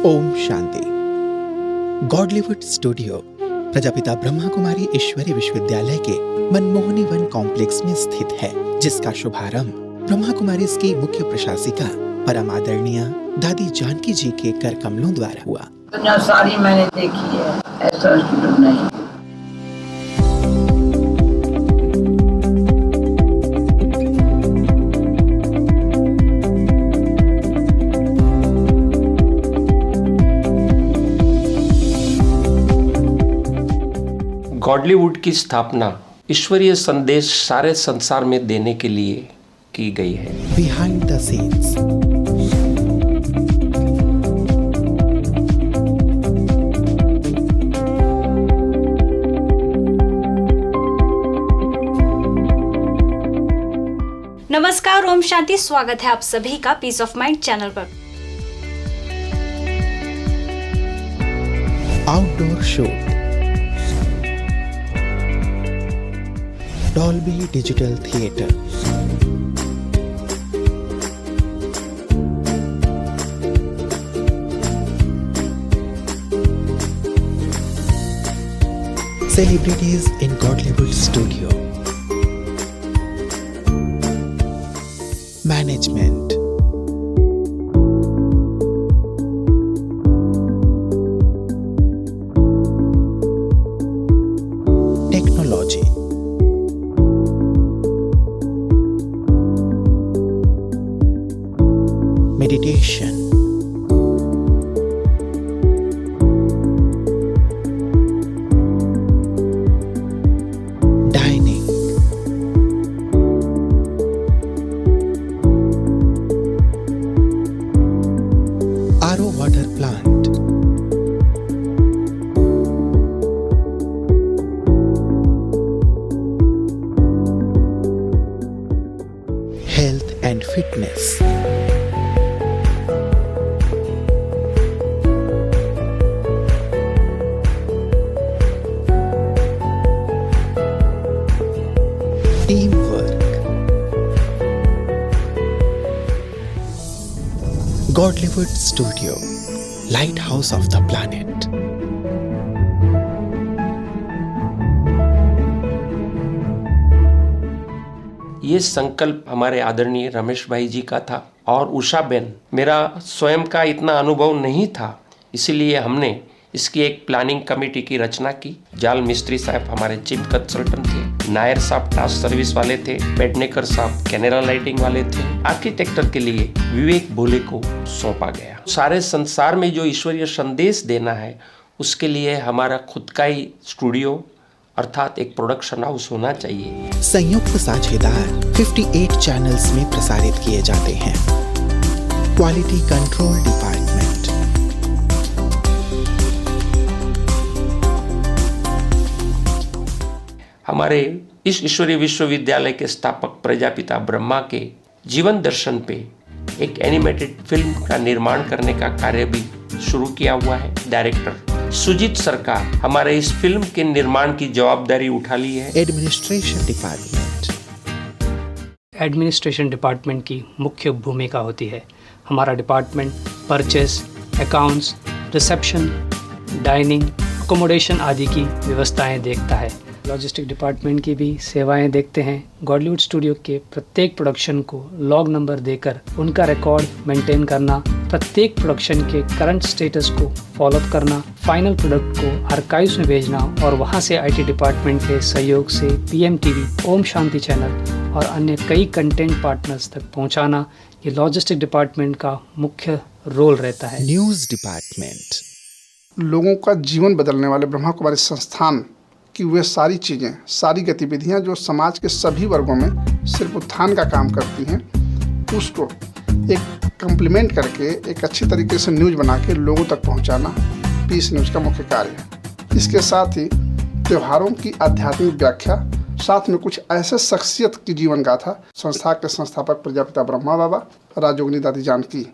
Om Shanti. Godlywood studio Prajapita Brahma Kumari ईश्वरी विश्वविद्यालय के Manmohini one complex में स्थित है, जिसका शुभारंभ ब्रह्मा कुमारी की मुख्य प्रशासिका परम आदरणीय दादी जानकी जी के कर कमलों द्वारा हुआ। दुनिया सारी मैंने देखी है, ऐसा स्टूडेंट नहीं। गॉडलीवुड की स्थापना ईश्वरीय संदेश सारे संसार में देने के लिए की गई है। Behind the scenes. नमस्कार, ओम शांति। स्वागत है आप सभी का पीस ऑफ माइंड चैनल पर। Outdoor shoot, Dolby digital theatre, celebrities in Godlywood studio, management, technology, meditation, dining, RO water plant, health and fitness, teamwork, Godlywood Studio, lighthouse of the planet. ये संकल्प हमारे आदरणीय रमेश भाई जी का था और उषा बेन। मेरा स्वयं का इतना अनुभव नहीं था, इसीलिए हमने इसकी एक प्लानिंग कमेटी की रचना की। जाल मिस्त्री साहब हमारे चीफ कंसल्टेंट थे, नायर साहब टास्क सर्विस वाले थे, पेडनेकर साहब कैनेरा लाइटिंग वाले थे। आर्किटेक्टर के लिए विवेक भोले को सौंपा गया। सारे संसार में जो ईश्वरीय संदेश देना है, उसके लिए हमारा खुद का ही स्टूडियो अर्थात एक प्रोडक्शन हाउस होना चाहिए। संयुक्त साझेदार 58 चैनल्स में प्रसारित किए जाते हैं। क्वालिटी कंट्रोल डिपार्टमेंट, हमारे इस ईश्वरीय विश्वविद्यालय के स्थापक प्रजापिता ब्रह्मा के जीवन दर्शन पे एक एनिमेटेड फिल्म का निर्माण करने का कार्य भी शुरू किया हुआ है। डायरेक्टर सुजीत सरकार हमारे इस फिल्म के निर्माण की जवाबदारी उठा ली है। एडमिनिस्ट्रेशन डिपार्टमेंट, एडमिनिस्ट्रेशन डिपार्टमेंट की मुख्य भूमिका होती है। हमारा department purchase, accounts, reception, dining, accommodation आदि की व्यवस्थाएं देखता है। लॉजिस्टिक डिपार्टमेंट की भी सेवाएं देखते हैं। गॉडलीवुड स्टूडियो के प्रत्येक प्रोडक्शन को लॉग नंबर देकर उनका रिकॉर्ड मेंटेन करना, प्रत्येक प्रोडक्शन के करंट स्टेटस को फॉलोअप करना, फाइनल प्रोडक्ट को आर्काइव्स में भेजना और वहां से आईटी डिपार्टमेंट के सहयोग से PM TV, Om Shanti channel और अन्य कई कंटेंट पार्टनर्स तक पहुंचाना, ये लॉजिस्टिक डिपार्टमेंट का मुख्य रोल रहता है। न्यूज डिपार्टमेंट, लोगों का जीवन बदलने वाले ब्रह्मा कुमारी संस्थान कि वे सारी चीज़ें, सारी गतिविधियां जो समाज के सभी वर्गों में सिर्फ उत्थान का काम करती हैं, उसको एक कम्प्लीमेंट करके एक अच्छी तरीके से न्यूज़ बना के लोगों तक पहुंचाना पीस न्यूज़ का मुख्य कार्य है। इसके साथ ही त्योहारों की आध्यात्मिक व्याख्या, साथ में कुछ ऐसे शख्सियत की जीवन गाथा, संस्था के संस्थापक प्रजापिता ब्रह्मा बाबा, राजयोगिनी दादी जानकी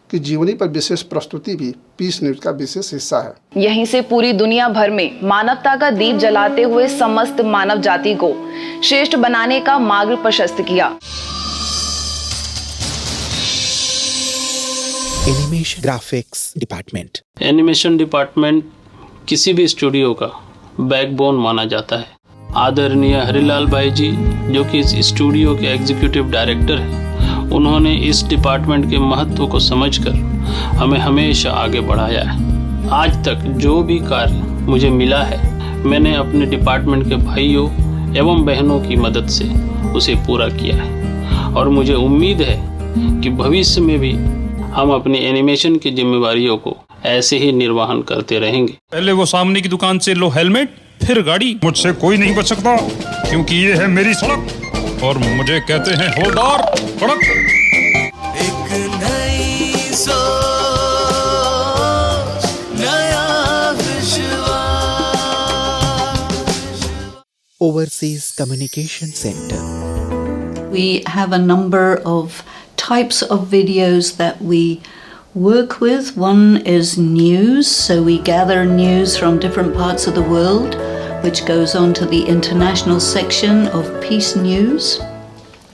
की जीवनी पर विशेष प्रस्तुति भी पीस न्यूज का विशेष हिस्सा है। यहीं से पूरी दुनिया भर में मानवता का दीप जलाते हुए समस्त मानव जाति को श्रेष्ठ बनाने का मार्ग प्रशस्त किया। Animation graphics department. Animation department किसी भी स्टूडियो का बैकबोन माना जाता है। आदरणीय हरिलाल भाई जी जो कि इस स्टूडियो के एग्जीक्यूटिव डायरेक्टर हैं, उन्होंने इस डिपार्टमेंट के महत्व को समझकर हमें हमेशा आगे बढ़ाया है। आज तक जो भी कार्य मुझे मिला है, मैंने अपने डिपार्टमेंट के भाइयों एवं बहनों की मदद से उसे पूरा किया है और मुझे उम्मीद है कि भविष्य में भी हम अपनी एनिमेशन की जिम्मेवारियों को ऐसे ही निर्वहन करते रहेंगे। पहले वो सामने की दुकान से लो हेलमेट, फिर गाड़ी। मुझसे कोई नहीं बच सकता क्योंकि ये है मेरी सड़क और मुझे कहते हैं होलदार कड़क। एक नई सोच, नया विश्वास। Overseas communication centre. We have a number of types of videos that we work with. One is news, so we gather news from different parts of the world, which goes on to the international section of Peace News,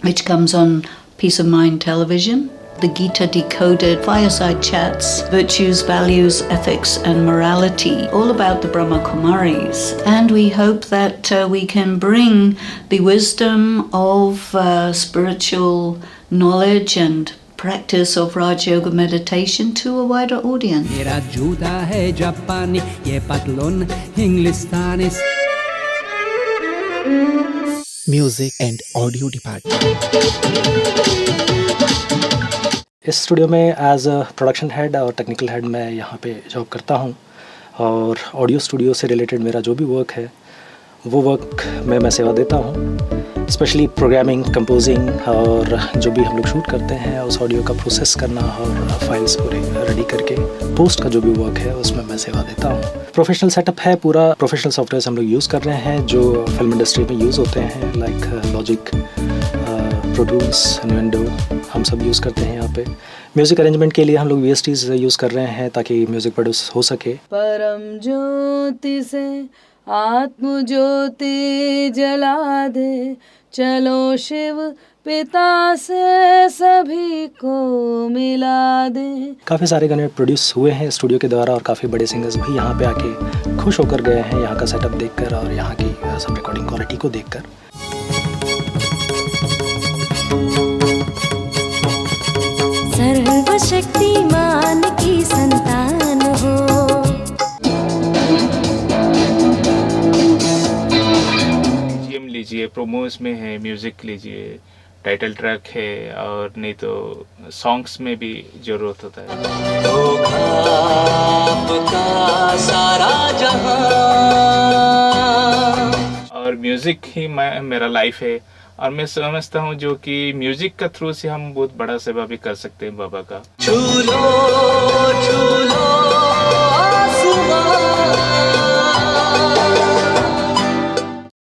which comes on Peace of Mind television. The Gita Decoded, fireside chats, virtues, values, ethics and morality, all about the Brahma Kumaris. And we hope that we can bring the wisdom of spiritual knowledge and practice of Raj Yoga meditation to a wider audience. मेरा जूता है जापानी, ये पतलून इंग्लिस्तानी। Music and audio department. इस studio में as a production head और टेक्निकल हेड मैं यहाँ पे जॉब करता हूँ और ऑडियो स्टूडियो से रिलेटेड मेरा जो भी वर्क है वो वर्क में मैं सेवा देता हूँ। स्पेशली प्रोग्रामिंग, कंपोजिंग और जो भी हम लोग शूट करते हैं उस ऑडियो का प्रोसेस करना और फाइल्स पूरे रेडी करके पोस्ट का जो भी वर्क है उसमें मैं सेवा देता हूँ। प्रोफेशनल सेटअप है, पूरा प्रोफेशनल सॉफ्टवेयर हम लोग यूज़ कर रहे हैं जो फिल्म इंडस्ट्री में यूज़ होते हैं, लाइक लॉजिक, प्रो टूल्स, इन्वेंडो, हम सब यूज़ करते हैं यहाँ पे। म्यूज़िक अरेंजमेंट के लिए हम लोग VSTs यूज़ कर रहे हैं ताकि म्यूज़िक प्रोड्यूस हो सके। परम ज्योति से आत्म ज्योति जला दे, चलो शिव पिता से सभी को मिला दे। काफ़ी सारे गाने प्रोड्यूस हुए हैं स्टूडियो के द्वारा और काफ़ी बड़े सिंगर्स भी यहाँ पे आके खुश होकर गए हैं यहाँ का सेटअप देखकर और यहाँ की सब रिकॉर्डिंग क्वालिटी को देखकर। सर्वशक्तिमान की संतान हो। BGM लीजिए, प्रोमोस में है, म्यूजिक लीजिए, टाइटल ट्रैक है और नहीं तो सॉन्ग्स में भी जरूरत होता है। आपका सारा जहां और म्यूजिक ही मेरा लाइफ है और मैं समझता हूँ जो कि म्यूजिक का थ्रू से हम बहुत बड़ा सेवा भी कर सकते हैं बाबा का। छूलो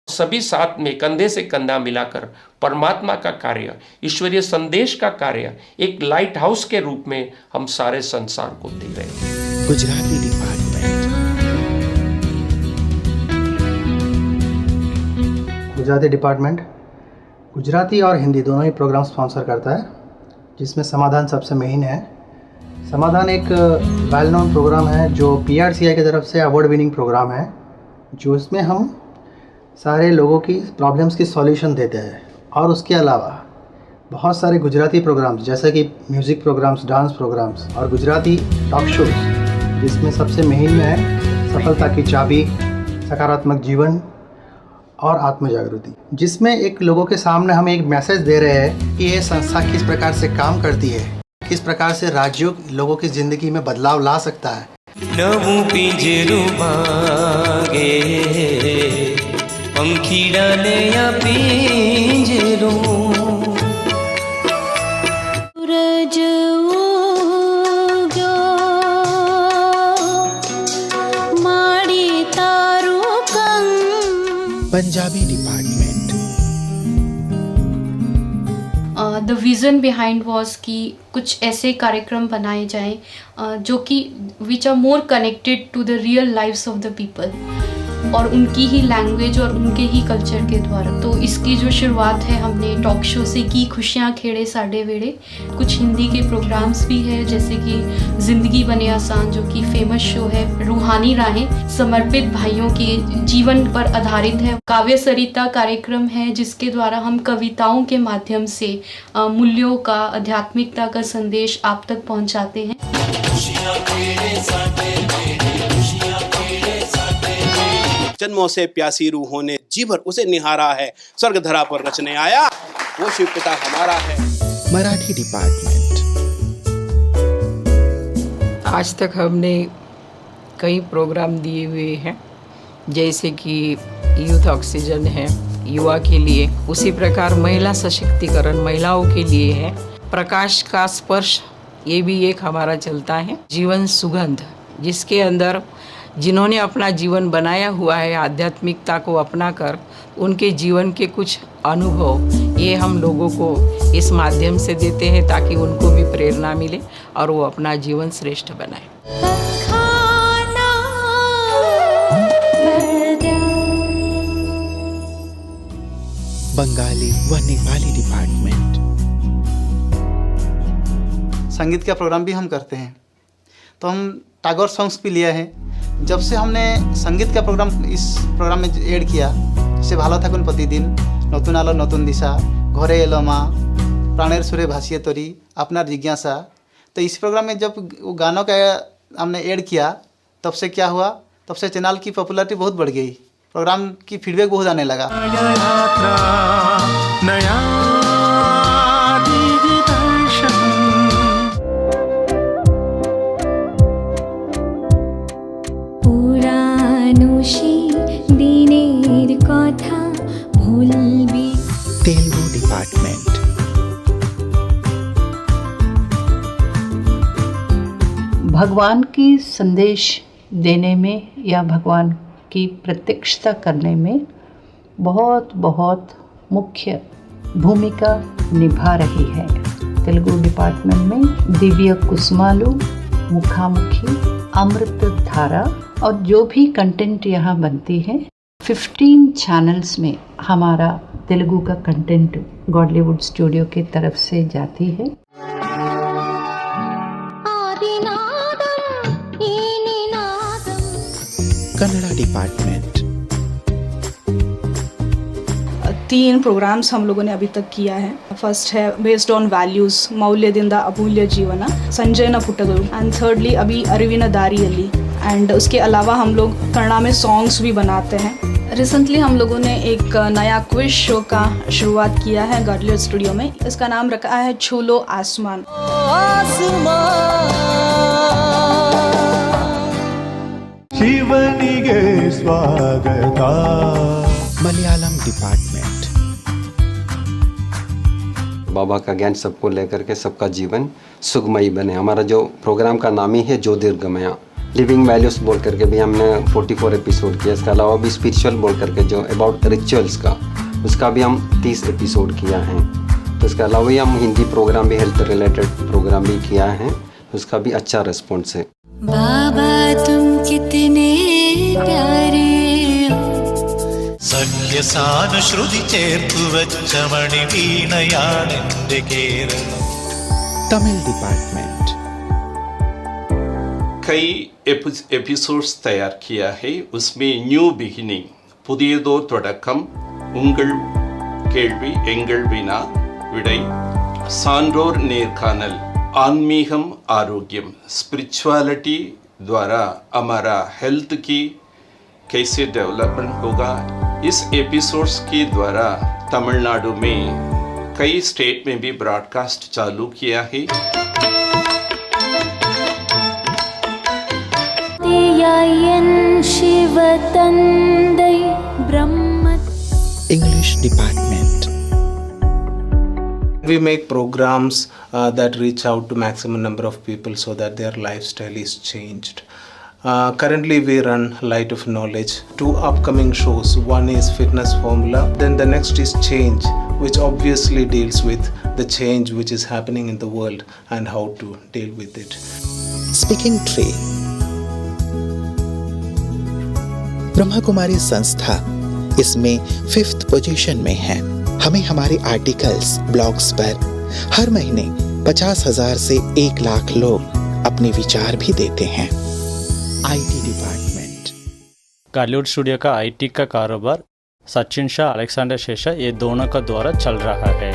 सभी साथ में कंधे से कंधा मिलाकर परमात्मा का कार्य, ईश्वरीय संदेश का कार्य एक लाइट हाउस के रूप में हम सारे संसार को दे रहे हैं। गुजराती डिपार्टमेंट। गुजराती डिपार्टमेंट गुजराती और हिंदी दोनों ही प्रोग्राम स्पॉन्सर करता है, जिसमें समाधान सबसे मेन है। समाधान एक वेल नोन प्रोग्राम है जो PRCI की तरफ से अवार्ड विनिंग प्रोग्राम है, जो इसमें हम सारे लोगों की प्रॉब्लम्स की सॉल्यूशन देते हैं। और उसके अलावा बहुत सारे गुजराती प्रोग्राम्स जैसे कि म्यूज़िक प्रोग्राम्स, डांस प्रोग्राम्स और गुजराती टॉक शोज, जिसमें सबसे मेन में है सफलता की चाबी, सकारात्मक जीवन और आत्म जागृति, जिसमें एक लोगों के सामने हम एक मैसेज दे रहे हैं कि ये संस्था किस प्रकार से काम करती है, किस प्रकार से राजयोग लोगों की ज़िंदगी में बदलाव ला सकता है। नवू पिंजरू मांगे पंखीड़ा ने या पिंजरू सूरज उग्यो माड़ी तारू कंग। Punjabi department. The vision behind was कि कुछ ऐसे कार्यक्रम बनाए जाएं जो कि which are more connected to the real lives of the people. और उनकी ही लैंग्वेज और उनके ही कल्चर के द्वारा। तो इसकी जो शुरुआत है हमने टॉक शो से की, खुशियाँ खेड़े साडे वेड़े। कुछ हिंदी के प्रोग्राम्स भी है जैसे कि ज़िंदगी बने आसान जो कि फेमस शो है, रूहानी राहें समर्पित भाइयों के जीवन पर आधारित है। काव्य सरिता कार्यक्रम है जिसके द्वारा हम कविताओं के माध्यम से मूल्यों का, आध्यात्मिकता का संदेश आप तक पहुंचाते हैं। जन्मों से प्यासी रूहों ने जी भर उसे निहारा है, स्वर्ग धरा पर रचने आया वो शिव पिता हमारा है। मराठी डिपार्टमेंट। आज तक हमने कई प्रोग्राम दिए हुए हैं, जैसे कि यूथ ऑक्सीजन है युवा के लिए, उसी प्रकार महिला सशक्तिकरण महिलाओं के लिए है, प्रकाश का स्पर्श ये भी एक हमारा चलता है, जीवन सुगंध जिसके अंदर जिन्होंने अपना जीवन बनाया हुआ है आध्यात्मिकता को अपनाकर उनके जीवन के कुछ अनुभव ये हम लोगों को इस माध्यम से देते हैं ताकि उनको भी प्रेरणा मिले और वो अपना जीवन श्रेष्ठ बनाए। बंगाली व नेपाली डिपार्टमेंट। संगीत का प्रोग्राम भी हम करते हैं, तो हम टागोर सॉन्ग्स भी लिया है। जब से हमने संगीत का प्रोग्राम इस प्रोग्राम में ऐड किया, जैसे भालो थाकुन प्रतिदिन, नतुन आलो नतुन दिशा, घरे एलो मा, प्राणेर सुरे भाषिए तोरी, अपनार जिज्ञासा, तो इस प्रोग्राम में जब गानों का हमने ऐड किया तब से क्या हुआ, तब से चैनल की पॉपुलैरिटी बहुत बढ़ गई, प्रोग्राम की फीडबैक बहुत आने लगा। तेलुगु डिपार्टमेंट। भगवान की संदेश देने में या भगवान की प्रत्यक्षता करने में बहुत बहुत मुख्य भूमिका निभा रही है। तेलुगु डिपार्टमेंट में दिव्य कुसुमालू, मुखामुखी, अमृत धारा और जो भी कंटेंट यहाँ बनती है 15 चैनल्स में हमारा तेलुगु का कंटेंट गॉडलीवुड स्टूडियो की तरफ से जाती है। कन्नड़ा डिपार्टमेंट। 3 प्रोग्राम्स हम लोगों ने अभी तक किया है। फर्स्ट है बेस्ड ऑन वैल्यूज, मौल्यदिंद अमूल्य जीवन, संजयन पुट्टगुरु, एंड थर्डली अभी अरिविन दारियली। एंड उसके अलावा हम लोग कन्नड़ा में सॉन्ग्स भी बनाते हैं। रिसेंटली हम लोगों ने एक नया क्विज शो का शुरुआत किया है गॉडलीवुड स्टूडियो में। इसका नाम रखा है छू लो आसमान। शिवनिगे स्वागता। मलयालम डिपार्टमेंट। बाबा का ज्ञान सबको लेकर के सबका जीवन सुखमयी बने। हमारा जो प्रोग्राम का नाम ही है ज्योतिर्गमय। लिविंग वैल्यूज बोल करके भी हमने 44 एपिसोड किया। इसके अलावा भी स्पिरिचुअल बोल करके जो अबाउट रिचुअल्स का, उसका भी हम 30 एपिसोड किया है। तो इसके अलावा भी हम हिंदी प्रोग्राम भी, हेल्थ रिलेटेड प्रोग्राम भी किया है, उसका भी अच्छा रिस्पॉन्स है। बाबा तुम कितने प्यारे हो। സഖ്യ സാനുശ്രുതി ചേർത്തു വച്ച മണിവീണയാണെന്റെ കേരളം। तमिल डिपार्टमेंट। कई एपिसोड्स तैयार किया है, उसमें न्यू बिगिनिंग, புதியதோ தொடக்கம், உங்கள் கேள்வி எங்கள் வினா விடை, சான்றோர் நேர்காணल, आत्मीयम आरोग्यम, स्पिरिचुअलिटी द्वारा हमारा हेल्थ की कैसे डेवलपमेंट होगा। इस एपिसोड्स के द्वारा तमिलनाडु में कई स्टेट में भी ब्रॉडकास्ट चालू किया है। English department. We make programs that reach out to maximum number of people so that their lifestyle is changed. Currently we run Light of Knowledge, 2 upcoming shows. One is Fitness Formula, then the next is Change, which obviously deals with the change which is happening in the world and how to deal with it. Speaking Tree। Brahma Kumari संस्था इसमें 5th position में है। हमें हमारे articles, blogs पर हर महीने 50,000 से 1 लाख लोग अपने विचार भी देते हैं। आईटी डिपार्टमेंट, गॉलीवुड स्टूडियो का आईटी का कारोबार सचिन शाह, अलेक्जेंडर शेषा, ये दोनों का द्वारा चल रहा है।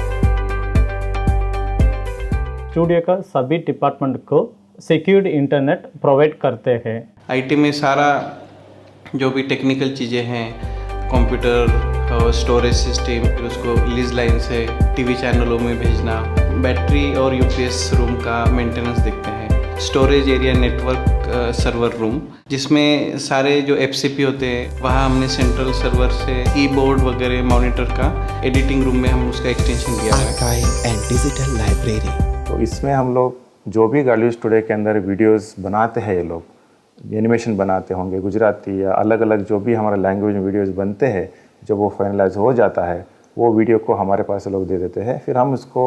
स्टूडियो का सभी डिपार्टमेंट को सिक्योर्ड इंटरनेट प्रोवाइड करते हैं। आईटी में सारा जो भी टेक्निकल चीज़ें हैं, कंप्यूटर और स्टोरेज सिस्टम, फिर उसको लीज लाइन से टीवी चैनलों में भेजना, बैटरी और यूपीएस रूम का मेंटेनेंस देखते हैं, storage area, network server room, जिसमें सारे जो एफसीपी होते हैं वहाँ हमने सेंट्रल सर्वर से कीबोर्ड वगैरह मॉनिटर का एडिटिंग रूम में हम उसका एक्सटेंशन किया है। आर्काइव एंड डिजिटल लाइब्रेरी, तो इसमें हम लोग जो भी गॉलीवुड स्टूडियो के अंदर वीडियोस बनाते हैं, ये लोग एनिमेशन बनाते होंगे गुजराती या अलग अलग जो भी हमारा लैंग्वेज में वीडियोस बनते हैं, जब वो फाइनलाइज हो जाता है वो वीडियो को हमारे पास लोग दे देते हैं। फिर हम उसको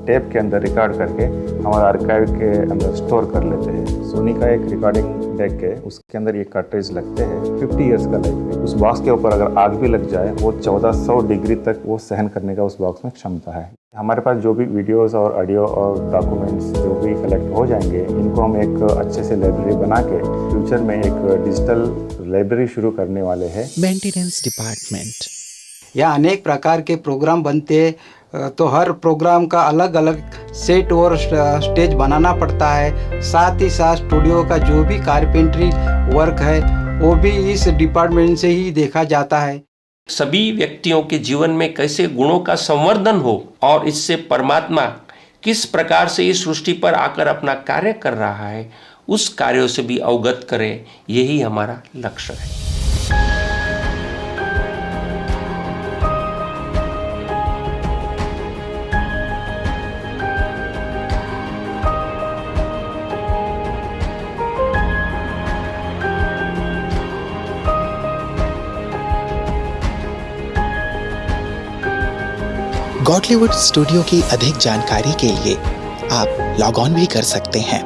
टेप के अंदर रिकॉर्ड करके हमारा आर्काइव के अंदर स्टोर कर लेते हैं। सोनी का एक रिकॉर्डिंग डेक है, उसके अंदर ये कार्ट्रिज लगते हैं, 50 इयर्स का लाइफ है। उस बॉक्स के ऊपर अगर आग भी लग जाए वो 1400 डिग्री तक वो सहन करने का उस बॉक्स में क्षमता है। हमारे पास जो भी वीडियोस और ऑडियो और डॉक्यूमेंट्स जो भी कलेक्ट हो जाएंगे, इनको हम एक अच्छे से लाइब्रेरी बना के फ्यूचर में एक डिजिटल लाइब्रेरी शुरू करने वाले हैं। मेंटेनेंस डिपार्टमेंट, या अनेक प्रकार के प्रोग्राम बनते हैं, तो हर प्रोग्राम का अलग अलग सेट और स्टेज बनाना पड़ता है। साथ ही साथ स्टूडियो का जो भी कारपेंटरी वर्क है वो भी इस डिपार्टमेंट से ही देखा जाता है। सभी व्यक्तियों के जीवन में कैसे गुणों का संवर्धन हो और इससे परमात्मा किस प्रकार से इस सृष्टि पर आकर अपना कार्य कर रहा है, उस कार्यों से भी अवगत करें, यही हमारा लक्ष्य है। गॉडलीवुड स्टूडियो की अधिक जानकारी के लिए आप लॉग ऑन भी कर सकते हैं।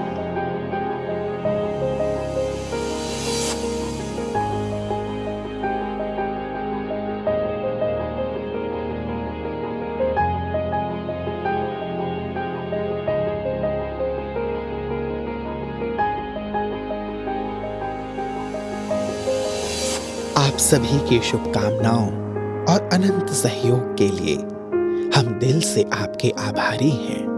आप सभी की शुभकामनाओं और अनंत सहयोग के लिए हम दिल से आपके आभारी हैं।